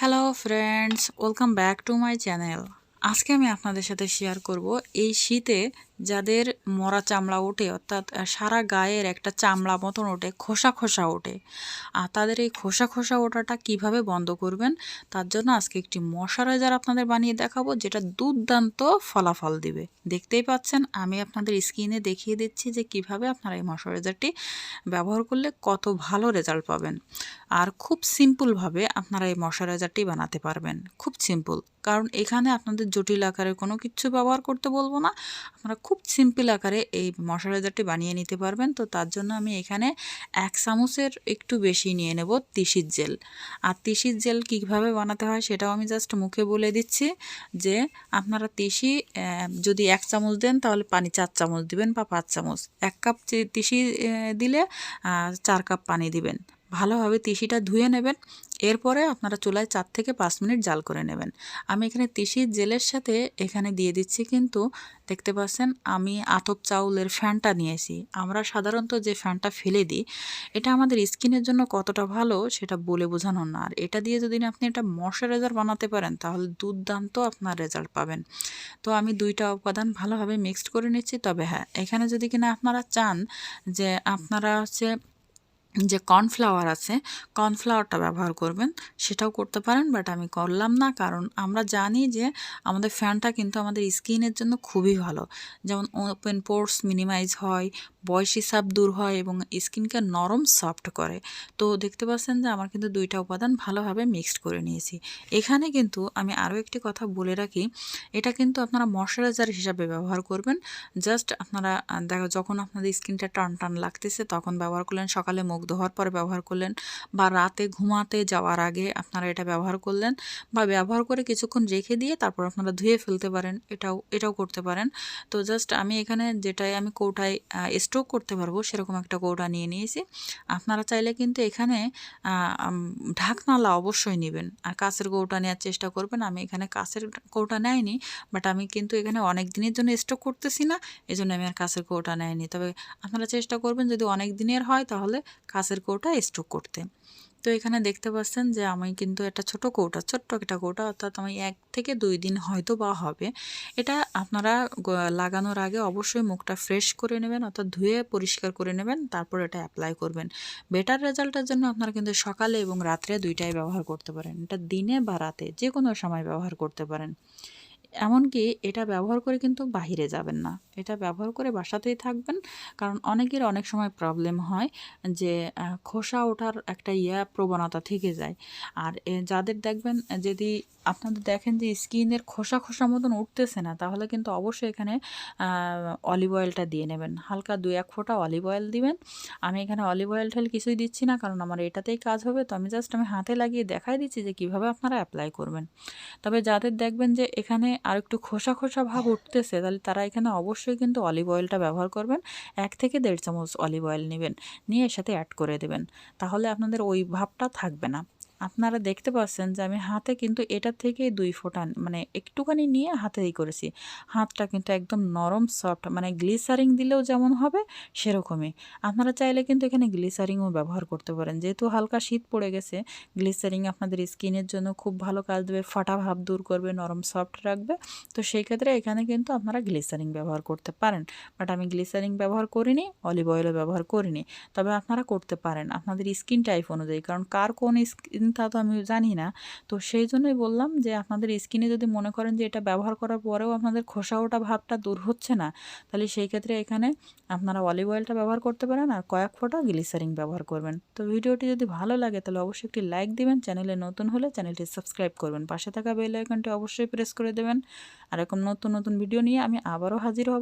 Hello friends, welcome back to my channel. আজকে আমি আপনাদের সাথে শেয়ার করব এই শীতে যাদের মরা চামড়া ওঠে, অর্থাৎ সারা গায়ের একটা চামড়া মতন ওঠে, খোসা খোসা ওঠে, আর তাদের এই খোসা খোসা ওঠাটা কিভাবে বন্ধ করবেন তার জন্য আজকে একটি ময়শ্চারাইজার আপনাদের বানিয়ে দেখাবো, যেটা দুর্দান্ত ফলাফল দিবে। দেখতেই পাচ্ছেন, আমি আপনাদের স্ক্রিনে দেখিয়ে দিচ্ছি যে কিভাবে আপনারা এই ময়শ্চারাইজারটি ব্যবহার করলে কত ভালো রেজাল্ট পাবেন। আর খুব সিম্পলভাবে আপনারা এই ময়শ্চারাইজারটি বানাতে পারবেন, খুব সিম্পল। কারণ এখানে আপনাদের জটিল আকারে কোনো কিছু ব্যবহার করতে বলবো না, আপনারা খুব সিম্পল আকারে এই ময়শ্চারাইজারটি বানিয়ে নিতে পারবেন। তো তার জন্য আমি এখানে 1 চামচের একটু বেশি নিয়ে নেব তিসির জেল। আর তিসির জেল কীভাবে বানাতে হয় সেটাও আমি জাস্ট মুখে বলে দিচ্ছি, যে আপনারা তিসি যদি 1 চামচ দেন তাহলে পানি 4 চামচ দিবেন বা 5 চামচ। 1 কাপ তিসি দিলে 4 কাপ পানি দিবেন। ভালোভাবে তিসিটা ধুয়ে নেবেন। এরপরে আপনারা চুলায় 4 থেকে 5 মিনিট জাল করে নেবেন। আমি এখানে তিসির জেলের সাথে এখানে দিয়ে দিচ্ছি, কিন্তু দেখতে পাচ্ছেন আমি আতপ চাউলের ফ্যানটা নিয়েছি। আমরা সাধারণত যে ফ্যানটা ফেলে দিই, এটা আমাদের স্কিনের জন্য কতটা ভালো সেটা বলে বোঝানো না। আর এটা দিয়ে যদি আপনি এটা ময়শ্চারাইজার বানাতে পারেন তাহলে দুর্দান্ত আপনার রেজাল্ট পাবেন। তো আমি 2টা উপাদান ভালোভাবে মিক্সড করে নিচ্ছি। তবে হ্যাঁ, এখানে যদি কিনা আপনারা চান যে আপনারা যে কর্নফ্লাওয়ার আছে, কর্নফ্লাওয়ারটা ব্যবহার করবেন, সেটাও করতে পারেন, বাট আমি করলাম না। কারণ আমরা জানি যে আমাদের ফ্যানটা কিন্তু আমাদের স্কিনের জন্য খুবই ভালো। যেমন ওপেন পোর্স মিনিমাইজ হয়, বয়সী ছাপ দূর হয় এবং স্কিনকে নরম সফট করে। তো দেখতে পাচ্ছেন যে আমার কিন্তু 2টা উপাদান ভালোভাবে মিক্সড করে নিয়েছি। এখানে কিন্তু আমি আরও একটি কথা বলে রাখি, এটা কিন্তু আপনারা ময়শ্চারাইজার হিসাবে ব্যবহার করবেন। জাস্ট আপনারা দেখো, যখন আপনাদের স্কিনটা টান টান লাগতেছে তখন ব্যবহার করলেন, সকালে মুখ ধোয়ার পরে ব্যবহার করলেন, বা রাতে ঘুমাতে যাওয়ার আগে আপনারা এটা ব্যবহার করলেন, বা ব্যবহার করে কিছুক্ষণ রেখে দিয়ে তারপর আপনারা ধুয়ে ফেলতে পারেন। এটাও করতে পারেন। তো জাস্ট আমি এখানে যেটাই আমি কৌটায় স্টোক করতে পারবো সেরকম একটা কৌটা নিয়ে নিয়েছি। আপনারা চাইলে কিন্তু এখানে ঢাকনালা অবশ্যই নেবেন, আর কাঁচের কৌটা নেওয়ার চেষ্টা করবেন। আমি এখানে কাঁচের কৌটা নেয়নি, বাট আমি কিন্তু এখানে অনেক দিনের জন্য স্টোক করতেছি না, এজন্য আমি আর কাঁচের কৌটা নেয়নি। তবে আপনারা চেষ্টা করবেন যদি অনেক দিনের হয় তাহলে কাঁচের কৌটা স্টোক করতে। তো এখানে দেখতে পাচ্ছেন যে আমি কিন্তু একটা ছোট্ট একটা কৌটা, অর্থাৎ আমি 1 থেকে 2 দিন হয়তো বা হবে। এটা আপনারা লাগানোর আগে অবশ্যই মুখটা ফ্রেশ করে নেবেন, অর্থাৎ ধুয়ে পরিষ্কার করে নেবেন, তারপর এটা অ্যাপ্লাই করবেন। বেটার রেজাল্টের জন্য আপনারা কিন্তু সকালে এবং রাত্রে 2টাই ব্যবহার করতে পারেন। এটা দিনে বা রাতে যে কোনো সময় ব্যবহার করতে পারেন। এমনকি এটা ব্যবহার করে কিন্তু বাহিরে যাবেন না, এটা ব্যবহার করে বাসাতেই থাকবেন। কারণ অনেকের অনেক সময় প্রবলেম হয় যে খোসা ওঠার একটা প্রবণতা থেকে যায়। আর যাদের দেখবেন, যদি আপনাদের দেখেন যে স্কিনের খোসা খোসা মতন উঠতেছে না, তাহলে কিন্তু অবশ্যই এখানে অলিভ অয়েলটা দিয়ে নেবেন। হালকা 2-1 ফোঁটা অলিভ অয়েল দিবেন। আমি এখানে অলিভ অয়েল ঠেল কিছুই দিচ্ছি না, কারণ আমার এটাতেই কাজ হবে। তো আমি হাতে লাগিয়ে দেখাই দিচ্ছি যে কিভাবে আপনারা অ্যাপ্লাই করবেন। তবে যাদের দেখবেন যে এখানে আর একটু খোসা খোসা ভাব উঠতেছে, তাহলে তারা এখানে অবশ্যই কিন্তু অলিভ অয়েলটা ব্যবহার করবেন। 1 থেকে 1.5 চামচ অলিভ অয়েল নেবেন, নিয়ে এর সাথে অ্যাড করে দেবেন। তাহলে আপনাদের ওই ভাবটা থাকবে না। আপনারা দেখতে পাচ্ছেন যে আমি হাতে কিন্তু এটার থেকেই 2 ফোঁটা মানে একটুখানি নিয়ে হাতেই করেছি। হাতটা কিন্তু একদম নরম সফট, মানে গ্লিসারিং দিলেও যেমন হবে সেরকমই। আপনারা চাইলে কিন্তু এখানে গ্লিসারিংও ব্যবহার করতে পারেন। যেহেতু হালকা শীত পড়ে গেছে, গ্লিসারিং আপনাদের স্কিনের জন্য খুব ভালো কাজ দেবে, ফাটা ভাব দূর করবে, নরম সফট রাখবে। তো সেই ক্ষেত্রে এখানে কিন্তু আপনারা গ্লিসারিং ব্যবহার করতে পারেন, বাট আমি গ্লিসারিং ব্যবহার করিনি, অলিভ অয়েলও ব্যবহার করিনি। তবে আপনারা করতে পারেন আপনাদের স্কিন টাইপ অনুযায়ী, কারণ কার কোন স্কিন তা তো আমি জানি না। তো সেই জন্যই বললাম যে আপনাদের স্কিনে যদি মনে করেন যে এটা ব্যবহার করার পরেও আপনাদের খোসা ওঠা ভাবটা দূর হচ্ছে না, তাহলে সেই ক্ষেত্রে এখানে আপনারা অলিভ অয়েলটা ব্যবহার করতে পারেন আর কয়েক ফোঁটা গ্লিসারিং ব্যবহার করবেন। তো ভিডিওটি যদি ভালো লাগে তাহলে অবশ্যই একটি লাইক দিবেন, চ্যানেলে নতুন হলে চ্যানেলটি সাবস্ক্রাইব করবেন, পাশে থাকা বেল আইকনটি অবশ্যই প্রেস করে দেবেন। আর এরকম নতুন নতুন ভিডিও নিয়ে আমি আবারও হাজির হব।